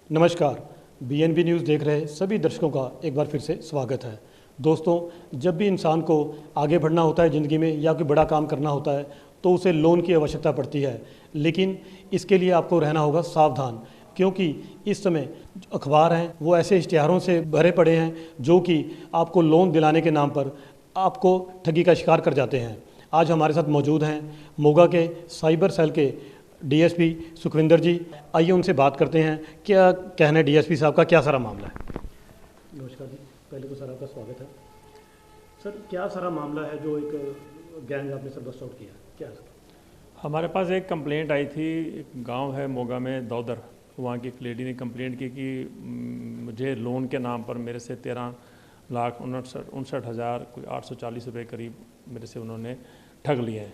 नमस्कार। BNB news देख रहे सभी दर्शकों का एक बार फिर से स्वागत है। दोस्तों, जब भी इंसान को आगे बढ़ना होता है ज़िंदगी में या कोई बड़ा काम करना होता है तो उसे लोन की आवश्यकता पड़ती है, लेकिन इसके लिए आपको रहना होगा सावधान, क्योंकि इस समय अखबार हैं वो ऐसे इश्तिहारों से भरे पड़े हैं जो कि आपको लोन दिलाने के नाम पर आपको ठगी का शिकार कर जाते हैं। आज हमारे साथ मौजूद हैं मोगा के साइबर सेल के डीएसपी सुखविंदर जी। आइए उनसे बात करते हैं, क्या कहना है डीएसपी साहब का, क्या सारा मामला है। नमस्कार जी, पहले तो सर आपका स्वागत है। सर, क्या सारा मामला है जो एक गैंग आपने सर बस्ट आउट किया, क्या है सर? हमारे पास एक कंप्लेंट आई थी। एक गांव है मोगा में दौदर, वहाँ की एक लेडी ने कंप्लेंट की कि मुझे लोन के नाम पर मेरे से 13,59,59,000 कोई 840 रुपये करीब मेरे से उन्होंने ठग लिए हैं।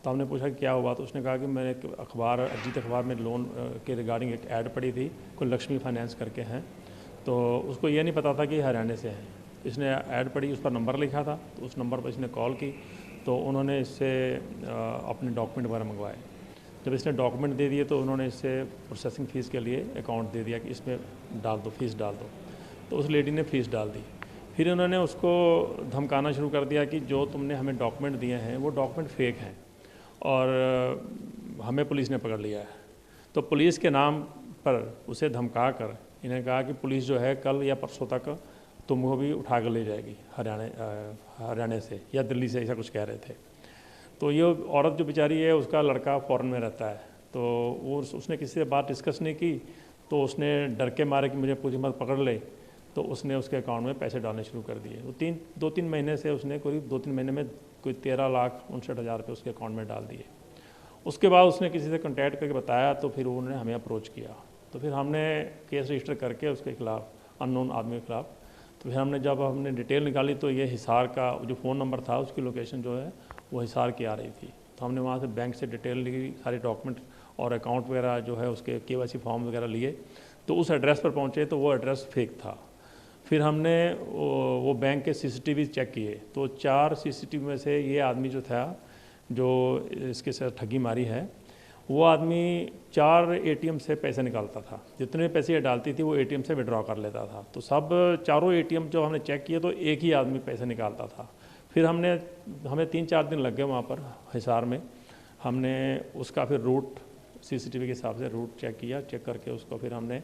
तो हमने पूछा कि क्या हुआ, तो उसने कहा कि मैंने एक अखबार, अजीत अखबार में लोन के रिगार्डिंग एक ऐड पड़ी थी, कोई लक्ष्मी फाइनेंस करके हैं। तो उसको ये नहीं पता था कि हरियाणा से हैं। इसने ऐड पड़ी, उस पर नंबर लिखा था, तो उस नंबर पर इसने कॉल की, तो उन्होंने इससे अपने डॉक्यूमेंट वगैरह मंगवाए। जब इसने डॉक्यूमेंट दे दिए तो उन्होंने इससे प्रोसेसिंग फ़ीस के लिए अकाउंट दे दिया कि इसमें डाल दो, फीस डाल दो। तो उस लेडी ने फ़ीस डाल दी। फिर उन्होंने उसको धमकाना शुरू कर दिया कि जो तुमने हमें डॉक्यूमेंट दिए हैं वो डॉक्यूमेंट फेक हैं और हमें पुलिस ने पकड़ लिया है। तो पुलिस के नाम पर उसे धमका कर इन्हें कहा कि पुलिस जो है कल या परसों तक तुमको भी उठा कर ले जाएगी हरियाणा से या दिल्ली से, ऐसा कुछ कह रहे थे। तो ये औरत जो बेचारी है, उसका लड़का फ़ॉरेन में रहता है, तो वो उसने किसी से बात डिस्कस नहीं की, तो उसने डर के मारे कि मुझे पुलिस मत पकड़ ले, तो उसने उसके अकाउंट में पैसे डालने शुरू कर दिए। वो 2-3 महीने से उसने करीब 2-3 महीने में कोई 13,59,000 रुपये उसके अकाउंट में डाल दिए। उसके बाद उसने किसी से कॉन्टैक्ट करके बताया, तो फिर उन्होंने हमें अप्रोच किया। तो फिर हमने केस रजिस्टर करके उसके खिलाफ़, अननोन आदमी के खिलाफ़, तो फिर हमने डिटेल निकाली तो ये हिसार का जो फ़ोन नंबर था उसकी लोकेशन जो है वो हिसार की आ रही थी। तो हमने वहाँ से बैंक से डिटेल ली, सारे डॉक्यूमेंट और अकाउंट वगैरह जो है उसके केवाईसी फॉर्म वगैरह लिए। तो उस एड्रेस पर पहुँचे तो वो एड्रेस फेक था। फिर हमने वो बैंक के सीसीटीवी चेक किए, तो 4 सीसीटीवी में से ये आदमी जो था, जो इसके साथ ठगी मारी है, वो आदमी 4 एटीएम से पैसे निकालता था। जितने पैसे ये डालती थी वो एटीएम से विड्रॉ कर लेता था। तो सब चारों एटीएम जो हमने चेक किए तो एक ही आदमी पैसे निकालता था। फिर हमें 3-4 दिन लग गए वहाँ पर हिसार में। हमने उसका फिर रूट सीसीटीवी के हिसाब से रूट चेक किया। चेक करके उसको फिर हमने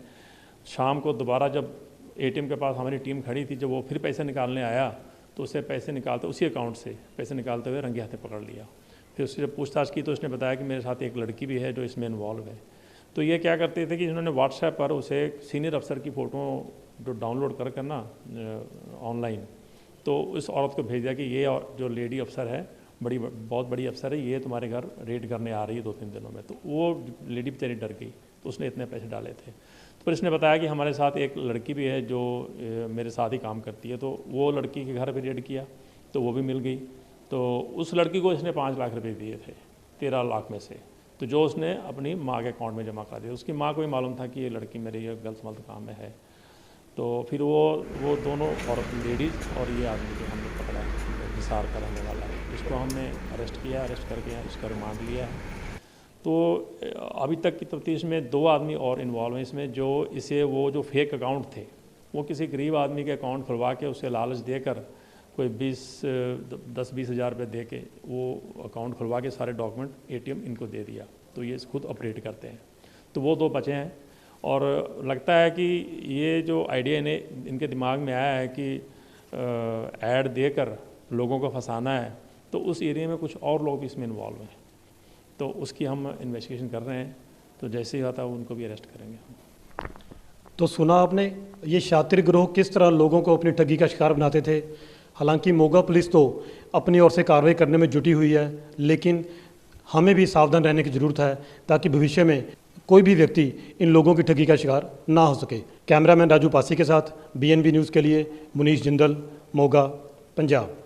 शाम को दोबारा, जब एटीएम के पास हमारी टीम खड़ी थी, जब वो फिर पैसे निकालने आया तो उसे पैसे निकालते, उसी अकाउंट से पैसे निकालते हुए रंगे हाथे पकड़ लिया। फिर उससे जब पूछताछ की तो उसने बताया कि मेरे साथ एक लड़की भी है जो इसमें इन्वॉल्व है। तो ये क्या करते थे कि इन्होंने व्हाट्सएप पर उसे सीनियर अफसर की फ़ोटो जो डाउनलोड कर करना ऑनलाइन, तो उस औरत को भेज दिया कि ये जो लेडी अफसर है, बहुत बड़ी अफसर है, ये तुम्हारे घर रेड करने आ रही है 2-3 दिनों में। तो वो लेडी बेचारी डर गई, तो उसने इतने पैसे डाले थे। तो फिर इसने बताया कि हमारे साथ एक लड़की भी है जो मेरे साथ ही काम करती है, तो वो लड़की के घर भी रेड किया तो वो भी मिल गई। तो उस लड़की को इसने 5 लाख रुपए दिए थे 13 लाख में से, तो जो उसने अपनी माँ के अकाउंट में जमा कर दिया। उसकी माँ को भी मालूम था कि ये लड़की मेरी गलत मलत काम में है। तो फिर वो दोनों औरत, लेडीज़ और ये आदमी जो हमने पकड़ा, हिसार का रहने वाला है, इसको हमने अरेस्ट किया। अरेस्ट करके इसका रिमांड लिया है। तो अभी तक की तफ्तीश में 2 आदमी और इन्वॉल्व हैं इसमें, जो इसे वो जो फेक अकाउंट थे वो किसी गरीब आदमी के अकाउंट खुलवा के उसे लालच देकर कोई 10-20 हज़ार रुपये दे के वो अकाउंट खुलवा के सारे डॉक्यूमेंट एटीएम इनको दे दिया। तो ये खुद ऑपरेट करते हैं। तो वो 2 बचे हैं और लगता है कि ये जो आइडिया इनके दिमाग में आया है कि ऐड देकर लोगों को फंसाना है, तो उस एरिया में कुछ और लोग भी इसमें इन्वॉल्व हैं। तो उसकी हम इन्वेस्टिगेशन कर रहे हैं, तो जैसे ही आता है उनको भी अरेस्ट करेंगे। तो सुना आपने ये शातिर गिरोह किस तरह लोगों को अपनी ठगी का शिकार बनाते थे। हालांकि मोगा पुलिस तो अपनी ओर से कार्रवाई करने में जुटी हुई है, लेकिन हमें भी सावधान रहने की ज़रूरत है ताकि भविष्य में कोई भी व्यक्ति इन लोगों की ठगी का शिकार ना हो सके। कैमरामैन राजू पासी के साथ बीएनबी न्यूज़ के लिए मुनीश जिंदल, मोगा, पंजाब।